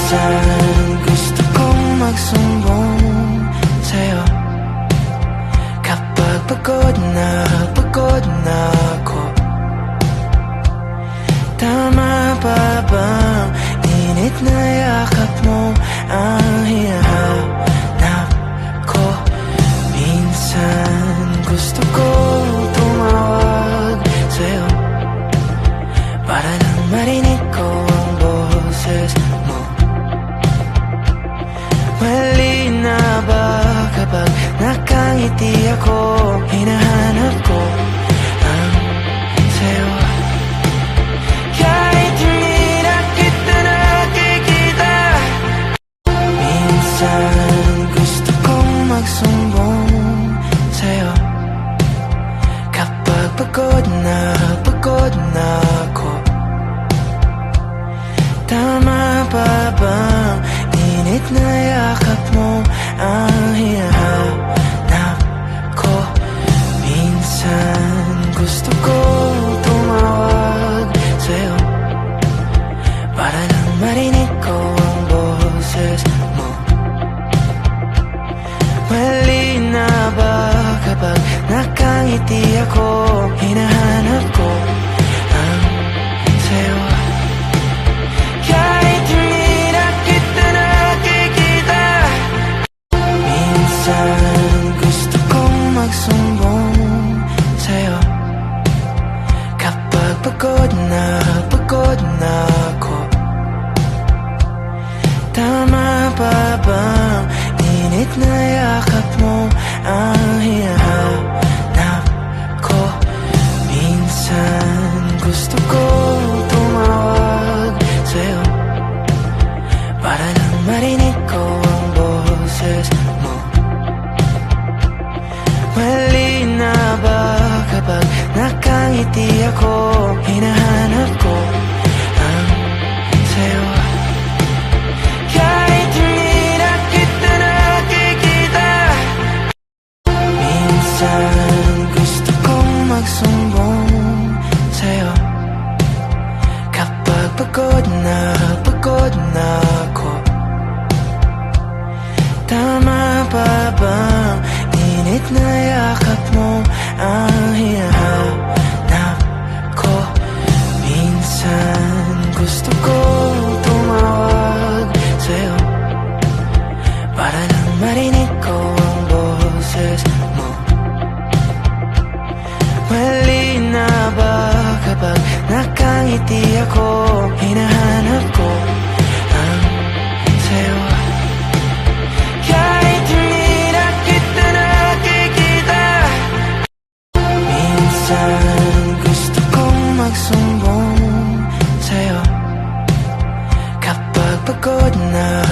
Minsan gusto kong magsumbong sa'yo kapag pagod na ako. Tama pa bang init na yakap mo ang hinahanap ko? Minsan gusto kong tumawag sa'yo para lang marinig ko ang boses mo. Mali na ba kapag nakangiti ako? Hinahanap ko ang sa'yo. Kahit hindi na kita nakikita, minsan gusto kong magsumbong sa'yo kapag pagod na ako. Tama pa bang init na yakap mo ang hinahanap ko? Minsan gusto kong tumawag sa'yo para lang marinig ko ang boses mo. Mali na ba kapag nakangiti ako? Hinahanap ko ang sa'yo. Kahit hindi na kita nakikita, minsan gusto kong magsumbong sa'yo kapag pagod na ako. Tama pa bang init na yakap mo ang hinahanap ko? Minsan gusto kong tumawag sa'yo para lang marinig ko ang boses mo. Mali na ba kapag nakangiti ako? Hinahanap ko ang sa'yo. Kahit hindi na kita nakikita, minsan gusto kong magsumbong sa'yo kapag pagod na ako. Tama pa bang init na yakap mo ang hinahanap ko? Minsan gusto kong tumawag sa'yo para lang marinig ko ang boses mo. Mali na ba kapag nakangiti ako? Hinahanap ko ang sa'yo. Kahit hindi na kita nakikita, minsan gusto kong magsumbong sa'yo kapag pagod na